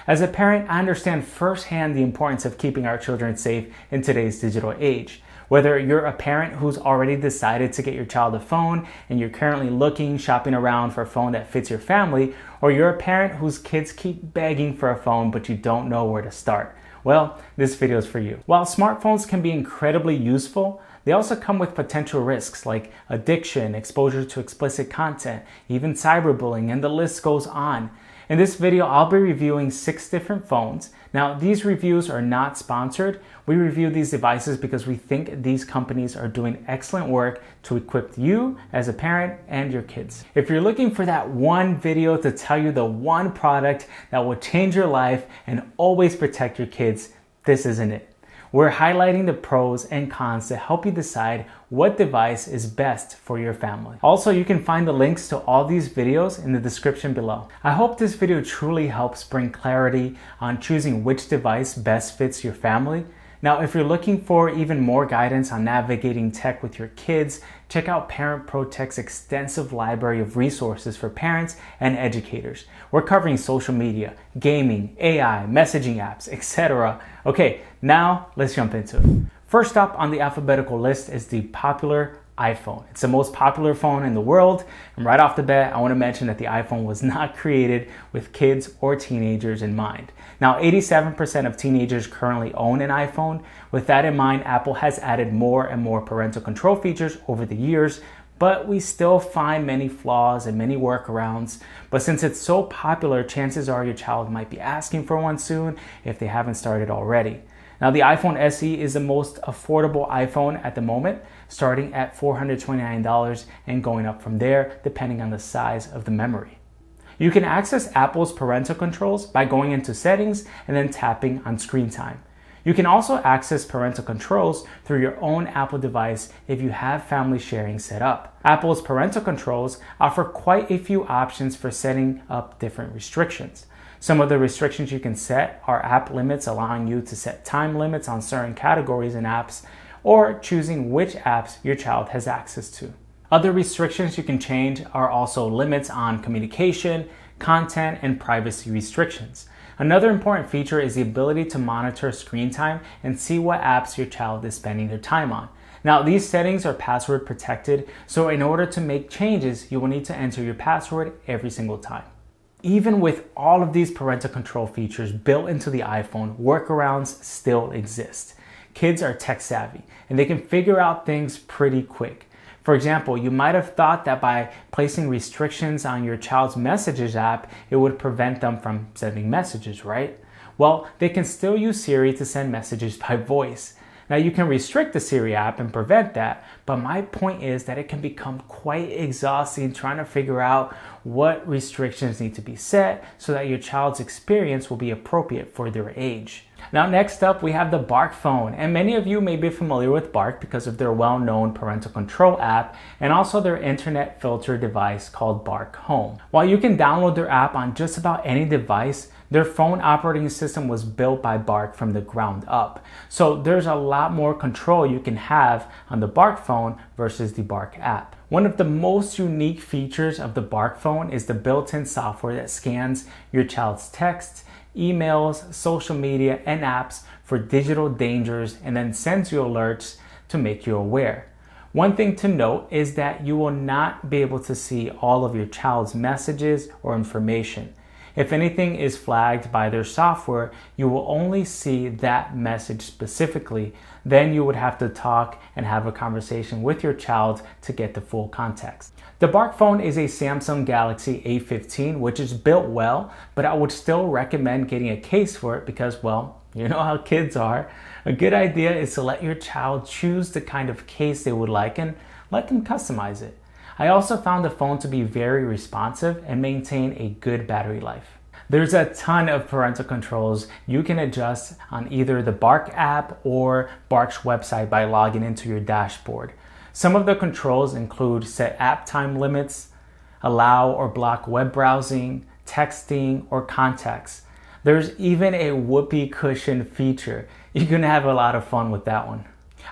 As a parent, I understand firsthand the importance of keeping our children safe in today's digital age. Whether you're a parent who's already decided to get your child a phone and you're currently shopping around for a phone that fits your family, or you're a parent whose kids keep begging for a phone but you don't know where to start, well, this video is for you. While smartphones can be incredibly useful, they also come with potential risks like addiction, exposure to explicit content, even cyberbullying, and the list goes on. In this video, I'll be reviewing 6 different phones. Now, these reviews are not sponsored. We review these devices because we think these companies are doing excellent work to equip you as a parent and your kids. If you're looking for that one video to tell you the one product that will change your life and always protect your kids, this isn't it. We're highlighting the pros and cons to help you decide what device is best for your family. Also, you can find the links to all these videos in the description below. I hope this video truly helps bring clarity on choosing which device best fits your family. Now, if you're looking for even more guidance on navigating tech with your kids, check out Parent Protect's extensive library of resources for parents and educators. We're covering social media, gaming, AI, messaging apps, etc. Okay, now let's jump into it. First up on the alphabetical list is the popular iPhone. It's the most popular phone in the world, and right off the bat, I want to mention that the iPhone was not created with kids or teenagers in mind. Now, 87% of teenagers currently own an iPhone. With that in mind, Apple has added more and more parental control features over the years, but we still find many flaws and many workarounds. But since it's so popular, chances are your child might be asking for one soon if they haven't started already. Now, the iPhone SE is the most affordable iPhone at the moment, starting at $429 and going up from there depending on the size of the memory. You can access Apple's parental controls by going into settings and then tapping on screen time. You can also access parental controls through your own Apple device if you have family sharing set up. Apple's parental controls offer quite a few options for setting up different restrictions. Some of the restrictions you can set are app limits, allowing you to set time limits on certain categories in apps, or choosing which apps your child has access to. Other restrictions you can change are also limits on communication, content, and privacy restrictions. Another important feature is the ability to monitor screen time and see what apps your child is spending their time on. Now, these settings are password protected, so in order to make changes, you will need to enter your password every single time. Even with all of these parental control features built into the iPhone, workarounds still exist. Kids are tech savvy and they can figure out things pretty quick. For example, you might have thought that by placing restrictions on your child's Messages app, it would prevent them from sending messages, right? Well, they can still use Siri to send messages by voice. Now, you can restrict the Siri app and prevent that, but my point is that it can become quite exhausting trying to figure out what restrictions need to be set so that your child's experience will be appropriate for their age. Now, next up, we have the barkphone, and many of you may be familiar with Bark because of their well-known parental control app and also their internet filter device called Bark Home. While you can download their app on just about any device, their phone operating system was built by Bark from the ground up. So there's a lot more control you can have on the Bark phone versus the Bark app. One of the most unique features of the Bark phone is the built-in software that scans your child's texts, emails, social media, and apps for digital dangers and then sends you alerts to make you aware. One thing to note is that you will not be able to see all of your child's messages or information. If anything is flagged by their software, you will only see that message specifically. Then you would have to talk and have a conversation with your child to get the full context. The Bark phone is a Samsung Galaxy A15, which is built well, but I would still recommend getting a case for it because, well, you know how kids are. A good idea is to let your child choose the kind of case they would like and let them customize it. I also found the phone to be very responsive and maintain a good battery life. There's a ton of parental controls you can adjust on either the Bark app or Bark's website by logging into your dashboard. Some of the controls include set app time limits, allow or block web browsing, texting, or contacts. There's even a whoopee cushion feature. You're gonna have a lot of fun with that one.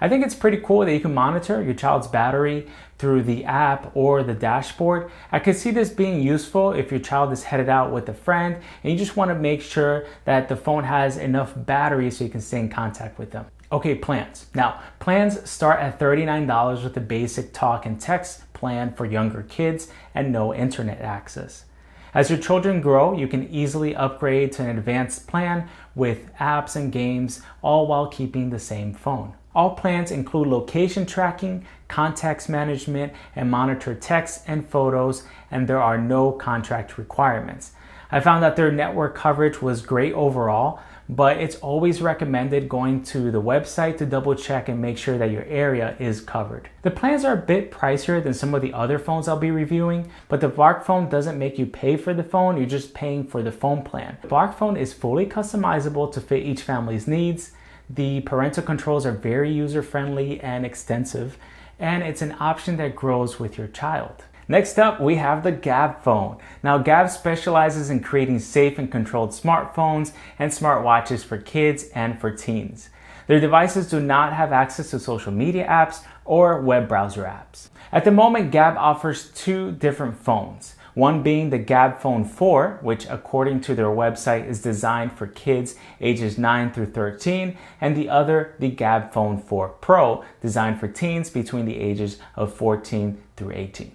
I think it's pretty cool that you can monitor your child's battery through the app or the dashboard. I could see this being useful if your child is headed out with a friend and you just want to make sure that the phone has enough battery so you can stay in contact with them. Okay, plans. Now, plans start at $39 with the basic talk and text plan for younger kids and no internet access. As your children grow, you can easily upgrade to an advanced plan with apps and games, all while keeping the same phone. All plans include location tracking, contacts management, and monitor text and photos, and there are no contract requirements. I found that their network coverage was great overall, but it's always recommended going to the website to double check and make sure that your area is covered. The plans are a bit pricier than some of the other phones I'll be reviewing, but the barkphone doesn't make you pay for the phone, you're just paying for the phone plan. The barkphone is fully customizable to fit each family's needs. The parental controls are very user-friendly and extensive, and it's an option that grows with your child. Next up, we have the Gabb Phone. Now, Gabb specializes in creating safe and controlled smartphones and smartwatches for kids and for teens. Their devices do not have access to social media apps or web browser apps. At the moment, Gabb offers two different phones. One being the Gabb Phone 4, which according to their website is designed for kids ages 9 through 13, and the other, the Gabb Phone 4 Pro, designed for teens between the ages of 14 through 18.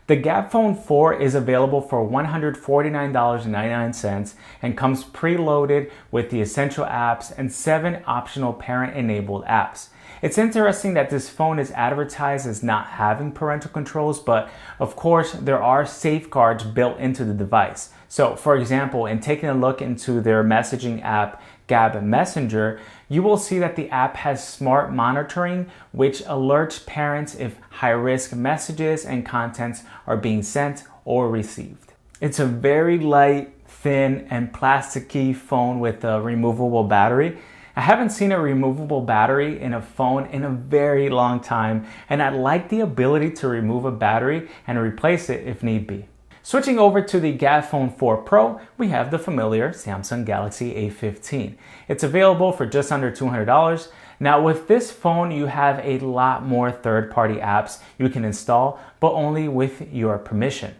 The Gabb Phone 4 is available for $149.99 and comes preloaded with the essential apps and 7 optional parent-enabled apps. It's interesting that this phone is advertised as not having parental controls, but of course there are safeguards built into the device. So for example, in taking a look into their messaging app, Gabb Messenger, you will see that the app has smart monitoring, which alerts parents if high-risk messages and contents are being sent or received. It's a very light, thin, and plasticky phone with a removable battery. I haven't seen a removable battery in a phone in a very long time, and I like the ability to remove a battery and replace it if need be. Switching over to the Gabb Phone 4 Pro, we have the familiar Samsung Galaxy A15. It's available for just under $200. Now with this phone, you have a lot more third-party apps you can install, but only with your permission.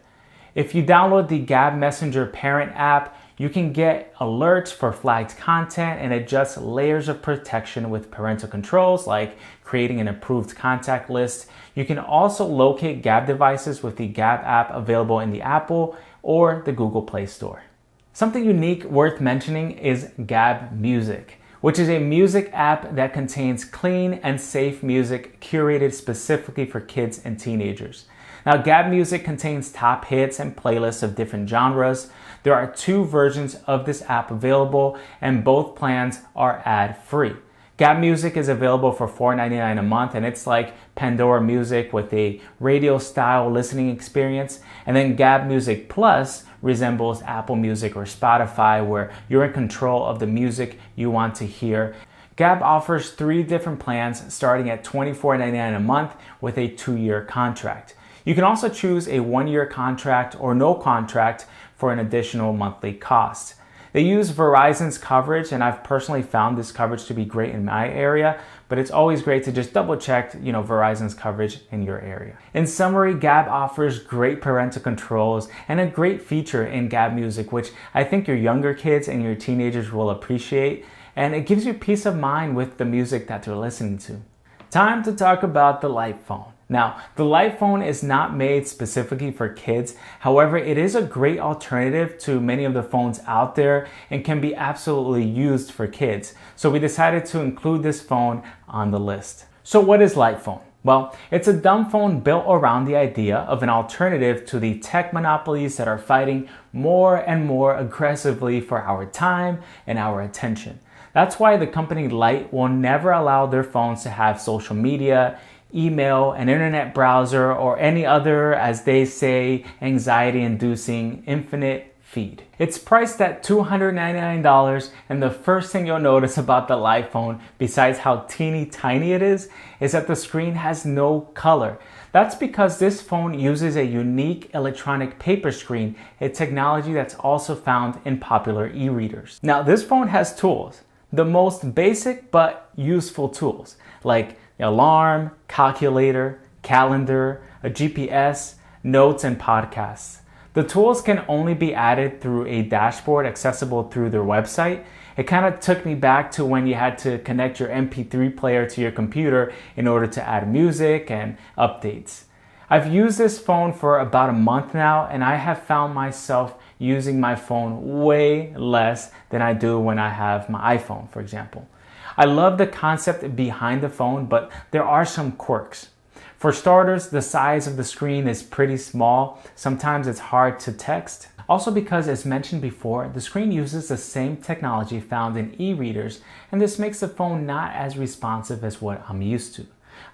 If you download the Gabb Messenger parent app, you can get alerts for flagged content and adjust layers of protection with parental controls like creating an approved contact list. You can also locate Gabb devices with the Gabb app available in the Apple or the Google Play Store. Something unique worth mentioning is Gabb Music, which is a music app that contains clean and safe music curated specifically for kids and teenagers. Now, Gabb Music contains top hits and playlists of different genres. There are 2 versions of this app available, and both plans are ad-free. Gabb Music is available for $4.99 a month, and it's like Pandora Music with a radio-style listening experience. And then Gabb Music Plus resembles Apple Music or Spotify, where you're in control of the music you want to hear. Gabb offers 3 different plans starting at $24.99 a month with a 2-year contract. You can also choose a 1-year contract or no contract for an additional monthly cost. They use Verizon's coverage, and I've personally found this coverage to be great in my area, but it's always great to just double check, Verizon's coverage in your area. In summary, Gabb offers great parental controls and a great feature in Gabb Music, which I think your younger kids and your teenagers will appreciate, and it gives you peace of mind with the music that they're listening to. Time to talk about the lightphone. Now, the lightphone is not made specifically for kids. However, it is a great alternative to many of the phones out there and can be absolutely used for kids. So we decided to include this phone on the list. So what is lightphone? Well, it's a dumb phone built around the idea of an alternative to the tech monopolies that are fighting more and more aggressively for our time and our attention. That's why the company Light will never allow their phones to have social media, email, an internet browser, or any other, as they say, anxiety-inducing infinite feed. It's priced at $299, and the first thing you'll notice about the lightphone, besides how teeny tiny it is that the screen has no color. That's because this phone uses a unique electronic paper screen, a technology that's also found in popular e-readers. Now, this phone has tools. the most basic but useful tools like alarm, calculator, calendar, a GPS, notes, and podcasts. The tools can only be added through a dashboard accessible through their website. It kind of took me back to when you had to connect your MP3 player to your computer in order to add music and updates. I've used this phone for about a month now, and I have found myself using my phone way less than I do when I have my iPhone, for example. I love the concept behind the phone, but there are some quirks. For starters, the size of the screen is pretty small. Sometimes it's hard to text. Also because, as mentioned before, the screen uses the same technology found in e-readers, and this makes the phone not as responsive as what I'm used to.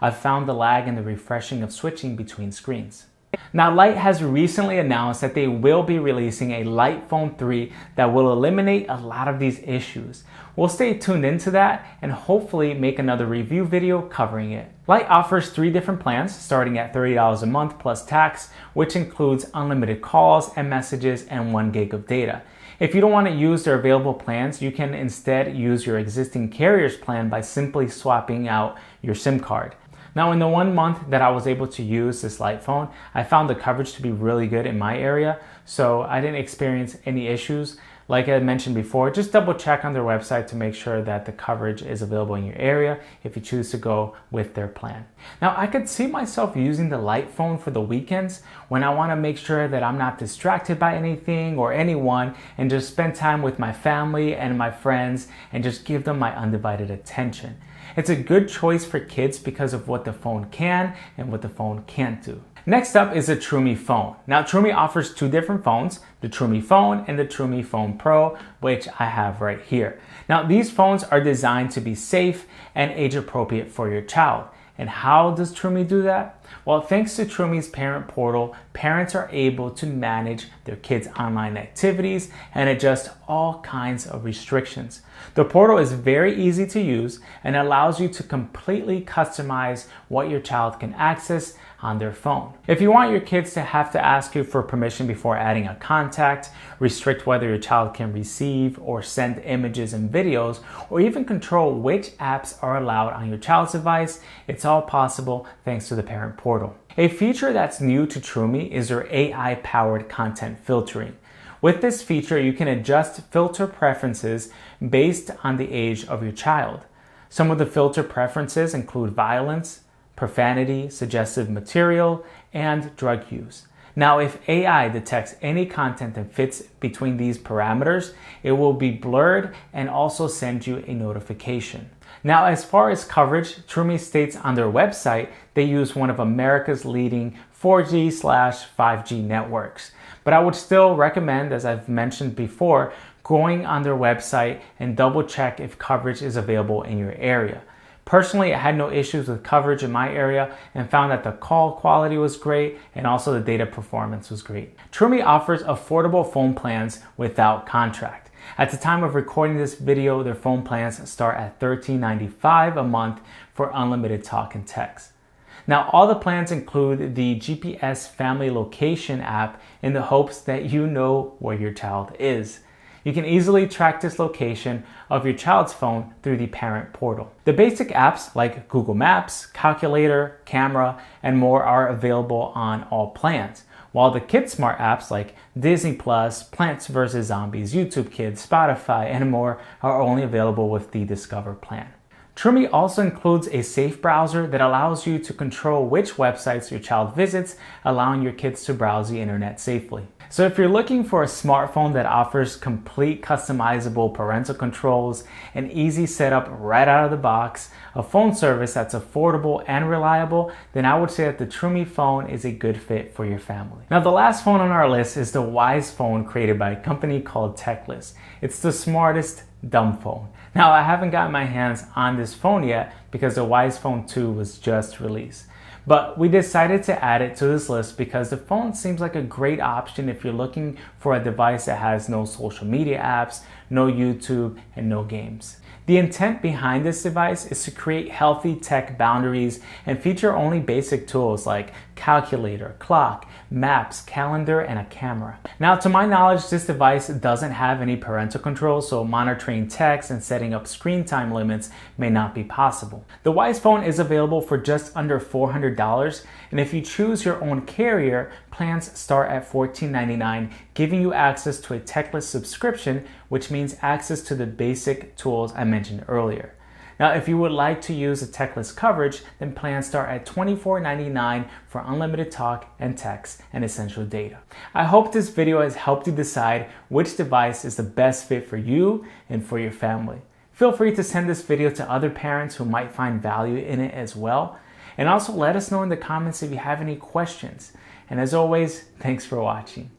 I've found the lag in the refreshing of switching between screens. Now, Light has recently announced that they will be releasing a lightphone 3 that will eliminate a lot of these issues. We'll stay tuned into that and hopefully make another review video covering it. Light offers 3 different plans starting at $30 a month plus tax, which includes unlimited calls and messages and 1 gig of data. If you don't want to use their available plans, you can instead use your existing carrier's plan by simply swapping out your SIM card. Now, in the 1 month that I was able to use this light phone, I found the coverage to be really good in my area, so I didn't experience any issues. Like I mentioned before, just double check on their website to make sure that the coverage is available in your area if you choose to go with their plan. Now, I could see myself using the light phone for the weekends when I want to make sure that I'm not distracted by anything or anyone and just spend time with my family and my friends and just give them my undivided attention. It's a good choice for kids because of what the phone can and what the phone can't do. Next up is the Troomi Phone. Now, Troomi offers 2 different phones, the Troomi Phone and the Troomi Phone Pro, which I have right here. Now, these phones are designed to be safe and age appropriate for your child. And how does Troomi do that? Well, thanks to Troomi's parent portal, parents are able to manage their kids' online activities and adjust all kinds of restrictions. The portal is very easy to use and allows you to completely customize what your child can access on their phone. If you want your kids to have to ask you for permission before adding a contact, restrict whether your child can receive or send images and videos, or even control which apps are allowed on your child's device, it's all possible thanks to the parent portal. A feature that's new to Troomi is their AI-powered content filtering. With this feature, you can adjust filter preferences based on the age of your child. Some of the filter preferences include violence, profanity, suggestive material, and drug use. Now, if AI detects any content that fits between these parameters, it will be blurred and also send you a notification. Now, as far as coverage, Troomi states on their website they use one of America's leading 4G/5G networks. But I would still recommend, as I've mentioned before, going on their website and double check if coverage is available in your area. Personally, I had no issues with coverage in my area and found that the call quality was great and also the data performance was great. Troomi offers affordable phone plans without contract. At the time of recording this video, their phone plans start at $13.95 a month for unlimited talk and text. Now, all the plans include the GPS family location app in the hopes that you know where your child is. You can easily track this location of your child's phone through the parent portal. The basic apps like Google Maps, calculator, camera, and more are available on all plans, while the Kid Smart apps like Disney+, Plants vs. Zombies, YouTube Kids, Spotify, and more are only available with the Discover plan. Troomi also includes a safe browser that allows you to control which websites your child visits, allowing your kids to browse the internet safely. So if you're looking for a smartphone that offers complete customizable parental controls, an easy setup right out of the box, a phone service that's affordable and reliable, then I would say that the Troomi Phone is a good fit for your family. Now, the last phone on our list is the Wisephone, created by a company called Techless. It's the smartest dumb phone. Now, I haven't gotten my hands on this phone yet because the Wisephone 2 was just released. But we decided to add it to this list because the phone seems like a great option if you're looking for a device that has no social media apps, no YouTube, and no games. The intent behind this device is to create healthy tech boundaries and feature only basic tools like calculator, clock, maps, calendar, and a camera. Now, to my knowledge, this device doesn't have any parental control, so monitoring text and setting up screen time limits may not be possible. The Wisephone is available for just under $400, and if you choose your own carrier, plans start at $14.99, giving you access to a techless subscription, which means access to the basic tools I mentioned earlier. Now, if you would like to use the techless coverage, then plans start at $24.99 for unlimited talk and text and essential data. I hope this video has helped you decide which device is the best fit for you and for your family. Feel free to send this video to other parents who might find value in it as well. And also let us know in the comments if you have any questions. And as always, thanks for watching.